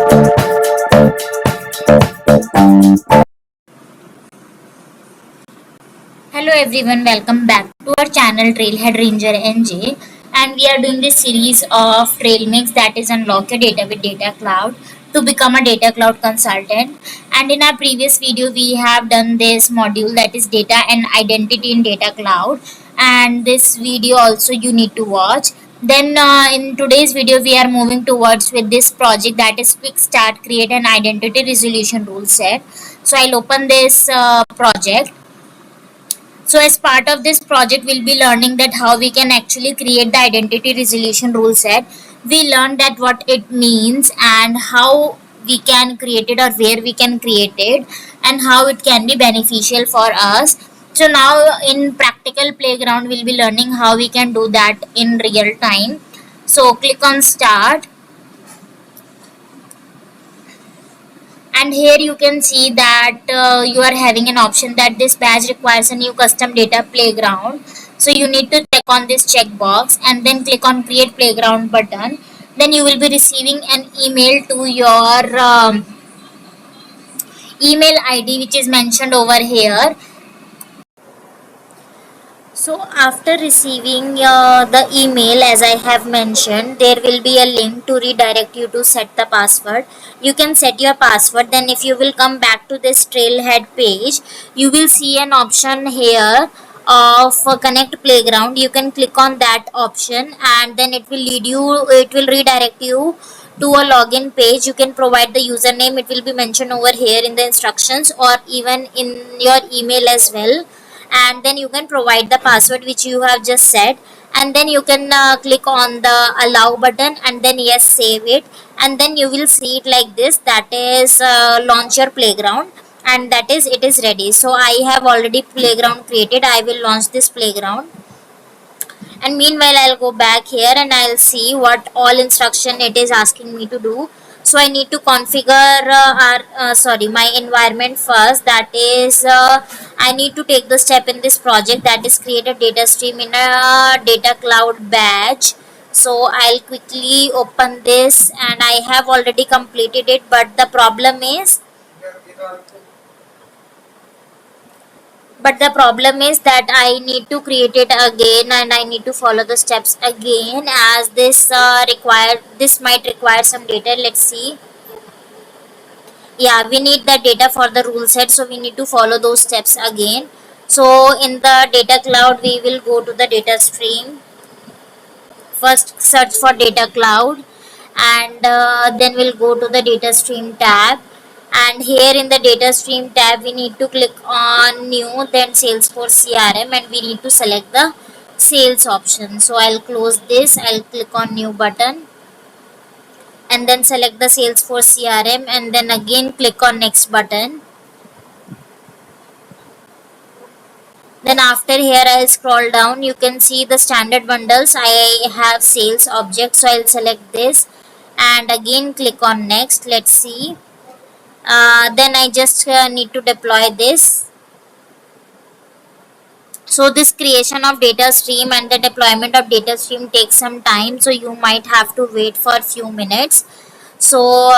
Hello everyone, welcome back to our channel Trailhead Ranger NJ, and we are doing this series of trail mix, that is unlock your data with data cloud to become a data cloud consultant. And in our previous video we have done this module, that is data and identity in data cloud, and this video also you need to watch. Then in today's video we are moving towards with this project, that is quick start create an identity resolution rule set. So I'll open this project. So as part of this project, we'll be learning that how we can actually create the identity resolution rule set. We learned that what it means and how we can create it or where we can create it and how it can be beneficial for us. So now in practical playground, we'll be learning how we can do that in real time. So click on start, and here you can see that you are having an option that this badge requires a new custom data playground. So you need to click on this checkbox and then click on create playground button. Then you will be receiving an email to your email id which is mentioned over here. So after receiving the email, as I have mentioned, there will be a link to redirect you to set the password. You can set your password. Then if you will come back to this Trailhead page, you will see an option here of connect playground. You can click on that option and then it will redirect you to a login page. You can provide the username. It will be mentioned over here in the instructions or even in your email as well, and then you can provide the password which you have just set, and then you can click on the allow button and then yes, save it, and then you will see it like this, that is launch your playground, and that is it is ready. So I have already playground created. I will launch this playground, and meanwhile I'll go back here and I'll see what all instruction it is asking me to do. So I need to configure my environment first, that is I need to take the step in this project, that is create a data stream in a data cloud batch. So I'll quickly open this, and I have already completed it, but the problem is that I need to create it again and I need to follow the steps again, as this might require some data. Let's see. Yeah, we need the data for the rule set, so we need to follow those steps again. So in the data cloud, we will go to the data stream. First search for data cloud, and then we'll go to the data stream tab, and here in the data stream tab we need to click on new, then Salesforce CRM, and we need to select the sales option. So I'll close this, I'll click on new button and then select the Salesforce CRM, and then again click on next button. Then after here I'll scroll down, you can see the standard bundles. I have sales object, so I'll select this and again click on next. Let's see. Then I just need to deploy this. So this creation of data stream and the deployment of data stream takes some time, so you might have to wait for a few minutes. So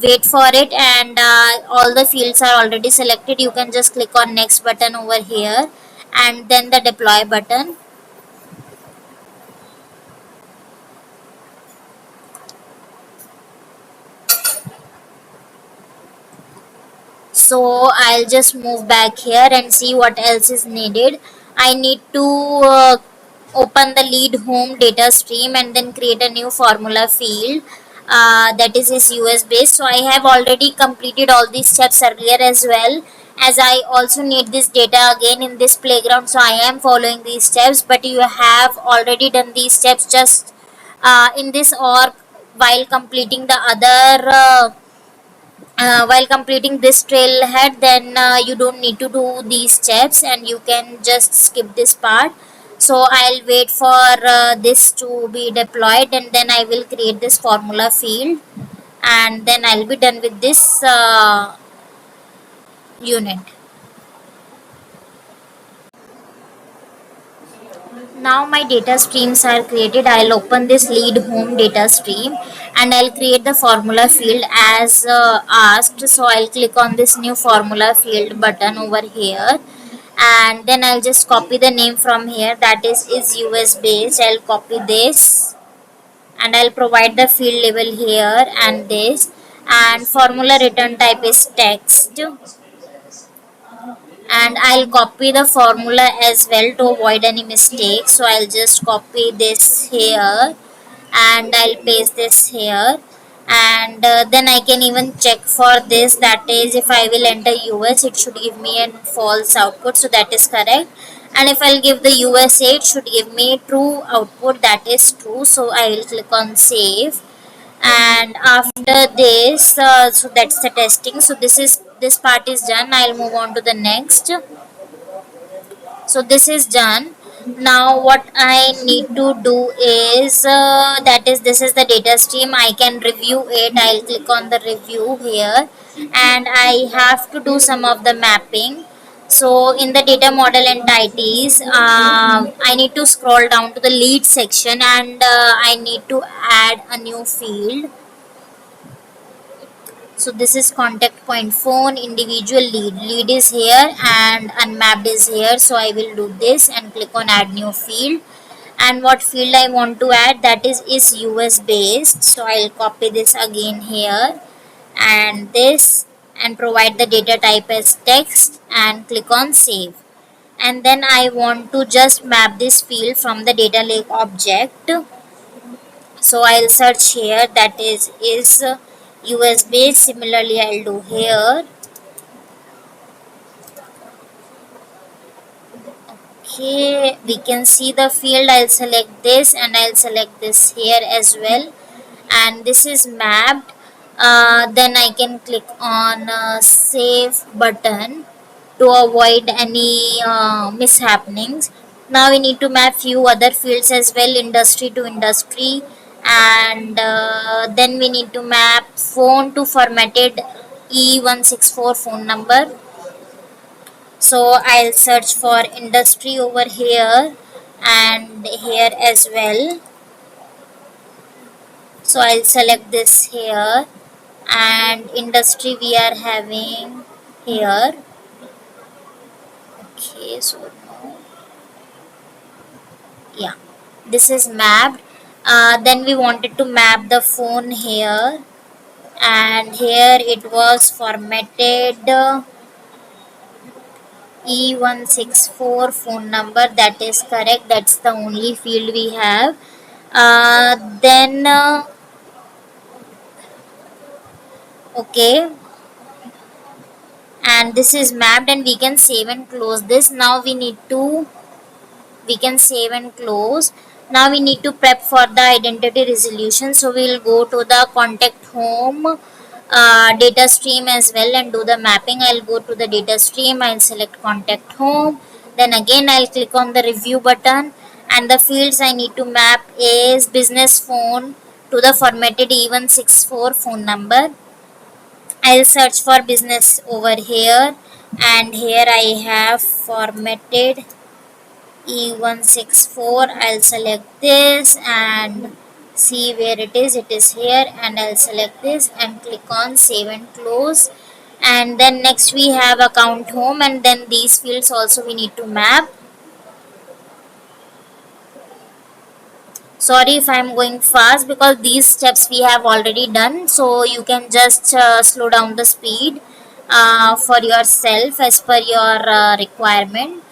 wait for it, and all the fields are already selected. You can just click on next button over here and then the deploy button. So I'll just move back here and see what else is needed. I need to open the lead home data stream and then create a new formula field, that is US based. So I have already completed all these steps earlier as well, as I also need this data again in this playground, so I am following these steps. But you have already done these steps just in this org while completing the other while completing this trailhead, then you don't need to do these steps and you can just skip this part. So I'll wait for this to be deployed, and then I will create this formula field, and then I'll be done with this unit. Now my data streams are created. I'll open this lead home data stream and I'll create the formula field as asked. So I'll click on this new formula field button over here, and then I'll just copy the name from here, that is US based. I'll copy this and I'll provide the field label here and this, and formula return type is text, and I'll copy the formula as well to avoid any mistakes. So I'll just copy this here and I'll paste this here, and then I can even check for this, that is if I will enter US it should give me a false output, so that is correct, and if I'll give the USA it should give me true output, that is true. So I will click on save, and after this so that's the testing. So this part is done. I'll move on to the next. So this is done. Now what I need to do is that is this is the data stream. I can review it. I'll click on the review here, and I have to do some of the mapping. So in the data model entities, I need to scroll down to the lead section, and I need to add a new field. So this is contact point phone individual lead is here and unmapped is here. So I will do this and click on add new field, and what field I want to add, that is US based. So I'll copy this again here and this, and provide the data type as text and click on save, and then I want to just map this field from the data lake object. So I'll search here, that is US based. Similarly I'll do here. Okay, we can see the field. I'll select this and I'll select this here as well, and this is mapped. Then I can click on save button to avoid any mishappenings. Now we need to map few other fields as well, industry to industry, and then we need to map phone to formatted E164 phone number. So I'll search for industry over here and here as well. So I'll select this here, and industry we are having here. Okay, so no, yeah, this is mapped. Then we wanted to map the phone here, and here it was formatted E164 phone number, that is correct. That's the only field we have. Then okay, and this is mapped, and we can save and close this. Now we can save and close. Now we need to prep for the identity resolution. So we'll go to the contact home data stream as well and do the mapping. I'll go to the data stream, I'll select contact home, then again I'll click on the review button, and the fields I need to map is business phone to the formatted E164 phone number. I'll search for business over here, and here I have formatted E164. I'll select this and see where it is here, and I'll select this and click on save and close. And then next we have account home, and then these fields also we need to map. Sorry if I'm going fast, because these steps we have already done, so you can just slow down the speed for yourself as per your requirement.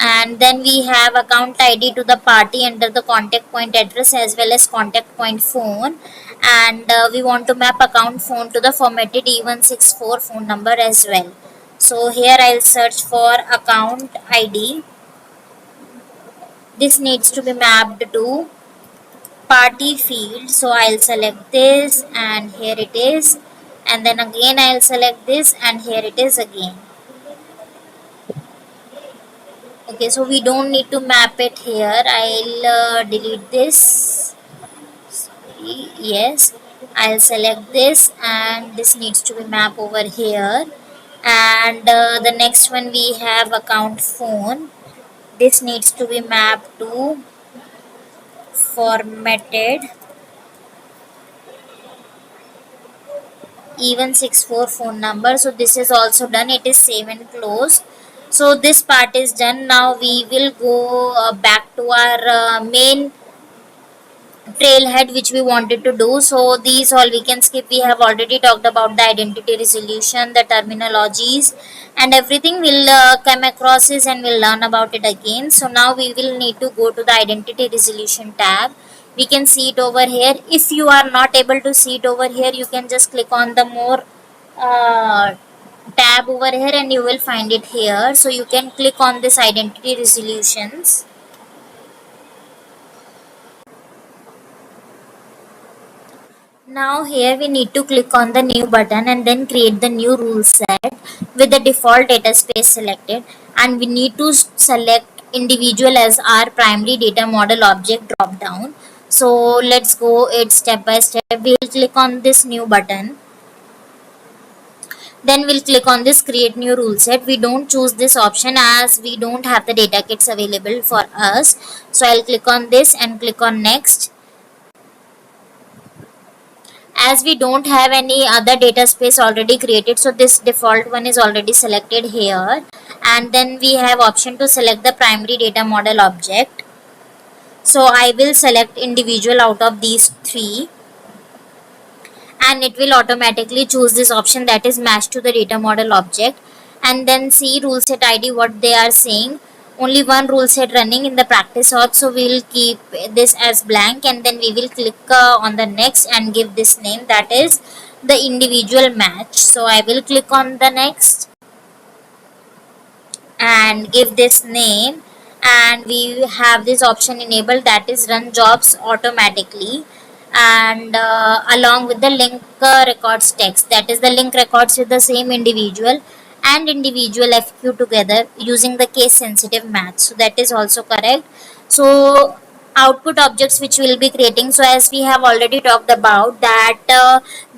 And then we have account ID to the party under the contact point address as well as contact point phone, and we want to map account phone to the formatted E164 phone number as well. So here I'll search for account ID. This needs to be mapped to party field, so I'll select this and here it is, and then again I'll select this and here it is again. Okay, so we don't need to map it here. I'll delete this. Sorry, yes, I'll select this and this needs to be mapped over here. And the next one we have account phone. this needs to be mapped to formatted even 64 phone number. So this is also done, it is save and close. So this part is done. Now we will go back to our main trailhead which we wanted to do. So these all we can skip. We have already talked about the identity resolution, the terminologies, and everything will come across this and we'll learn about it again. So now we will need to go to the identity resolution tab. We can see it over here. If you are not able to see it over here, you can just click on the more uh, tab over here and you will find it here. So you can click on this identity resolutions. Now here we need to click on the new button and then create the new rule set with the default data space selected, and we need to select individual as our primary data model object drop down. So let's go it step by step. We'll click on this new button, then we'll click on this create new rule set. We don't choose this option as we don't have the data kits available for us. So I'll click on this and click on next. As we don't have any other data space already created, so this default one is already selected here, and then we have option to select the primary data model object. So I will select individual out of these three, and it will automatically choose this option that is matched to the data model object. And then see rule set id, what they are saying, only one rule set running in the practice org, so we will keep this as blank, and then we will click on the next and give this name, that is the individual match. So I will click on the next and give this name, and we have this option enabled, that is run jobs automatically, and along with the link records text, that is the link records with the same individual and individual fq together using the case sensitive match. So that is also correct. So output objects which we will be creating, so as we have already talked about that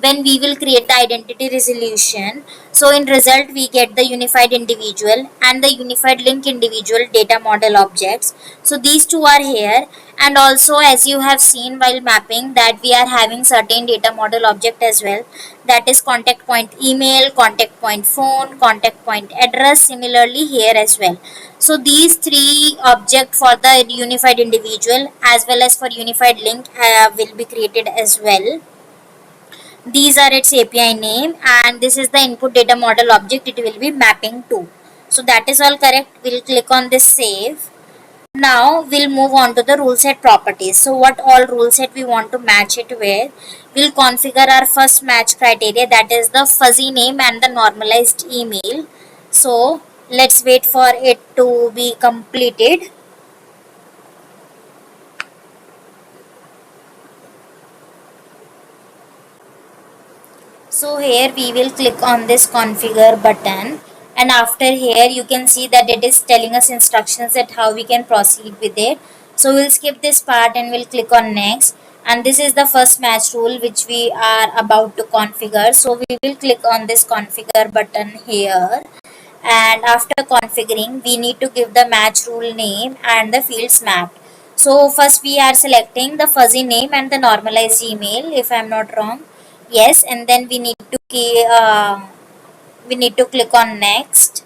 when we will create the identity resolution, so in result we get the unified individual and the unified link individual data model objects. So these two are here, and also as you have seen while mapping that we are having certain data model object as well, that is contact point email, contact point phone, contact point address, similarly here as well. So these three object for the unified individual as well as for unified link will be created as well. These are its API name, and this is the input data model object it will be mapping to. So that is all correct. We'll click on this save. Now we'll move on to the rule set properties. So what all rule set we want to match it with. We'll configure our first match criteria, that is the fuzzy name and the normalized email. So let's wait for it to be completed. So here we will click on this configure button, and after here you can see that it is telling us instructions that how we can proceed with it. So we'll skip this part and we'll click on next, and this is the first match rule which we are about to configure. So we will click on this configure button here, and after configuring we need to give the match rule name and the fields mapped. So first we are selecting the fuzzy name and the normalized email, if I'm not wrong. Yes, and then we need to click on next,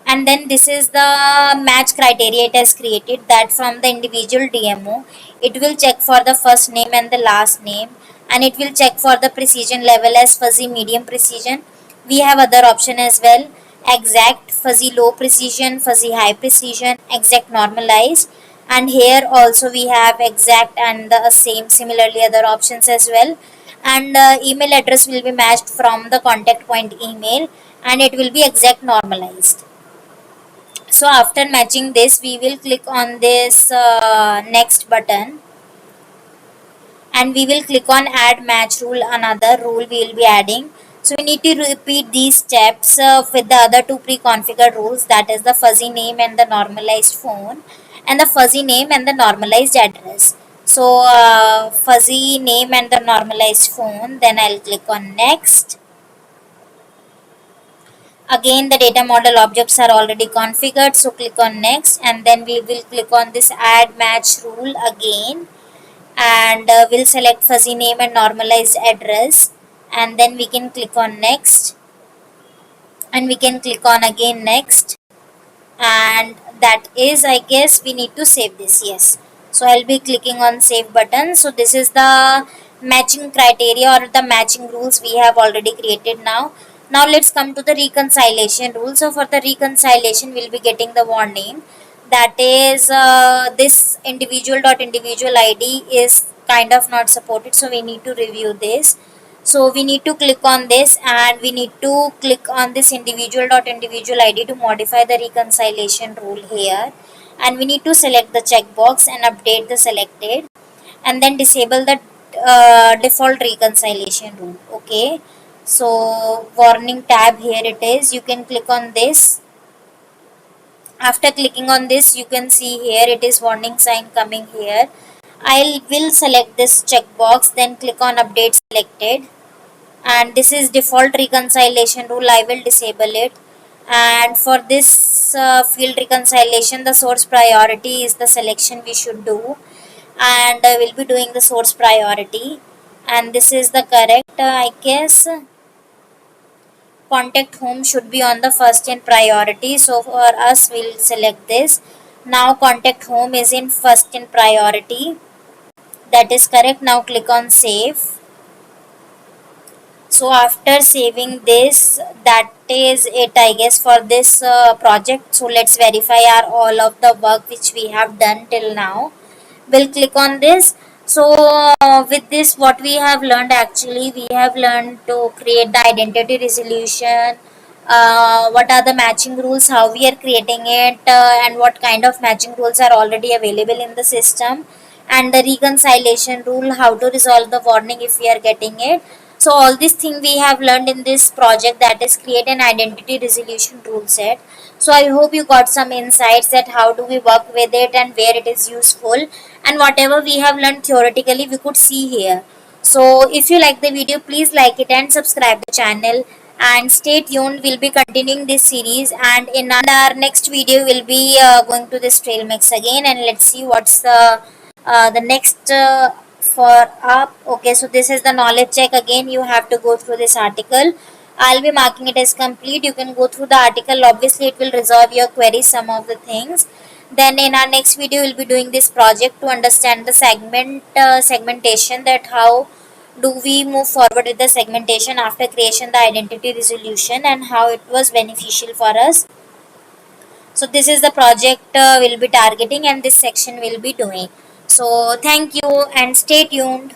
and then this is the match criteria it has created, that from the individual DMO it will check for the first name and the last name, and it will check for the precision level as fuzzy medium precision. We have other option as well, exact, fuzzy low precision, fuzzy high precision, exact normalized, and here also we have exact and the same similarly other options as well. And email address will be matched from the contact point email, and it will be exact normalized. So after matching this we will click on this next button, and we will click on add match rule, another rule we will be adding. So we need to repeat these steps with the other two pre-configured rules, that is the fuzzy name and the normalized phone, and the fuzzy name and the normalized address. So fuzzy name and the normalized phone, then I'll click on next. Again the data model objects are already configured, so click on next, and then we will click on this add match rule again, and we'll select fuzzy name and normalized address, and then we can click on next, and we can click on again next, and that is, I guess we need to save this. Yes, so I'll be clicking on save button. So this is the matching criteria or the matching rules we have already created. Now let's come to the reconciliation rule. So for the reconciliation, we'll be getting the warning that is this individual id is kind of not supported, so we need to review this. So we need to click on this, and we need to click on this individual id to modify the reconciliation rule here, and we need to select the checkbox and update the selected, and then disable the default reconciliation rule. Okay, so warning tab, here it is, you can click on this. After clicking on this, you can see here it is warning sign coming here. I will select this checkbox, then click on update selected, and this is default reconciliation rule. I will disable it, and for this field reconciliation, the source priority is the selection we should do, and I will be doing the source priority, and this is the correct, I guess contact home should be on the first in priority, so for us we'll select this. Now contact home is in first in priority, that is correct. Now click on save. So after saving this, that is it, I guess, for this project. So let's verify our all of the work which we have done till now. We'll click on this. So with this, what we have learned, actually we have learned to create the identity resolution, what are the matching rules, how we are creating it, and what kind of matching rules are already available in the system, and the reconciliation rule, how to resolve the warning if we are getting it. So all these things we have learned in this project, that is create an identity resolution rule set. So I hope you got some insights that how do we work with it and where it is useful, and whatever we have learned theoretically we could see here. So if you like the video, please like it and subscribe the channel, and stay tuned, we'll be continuing this series, and in our next video we'll be going to this trail mix again, and let's see what's the next for up. Okay, so this is the knowledge check. Again, you have to go through this article. I'll be marking it as complete. You can go through the article. Obviously it will resolve your queries, some of the things. Then in our next video we'll be doing this project to understand the segmentation, that how do we move forward with the segmentation after creation the identity resolution, and how it was beneficial for us. So this is the project we'll be targeting, and this section we'll be doing. So thank you and stay tuned.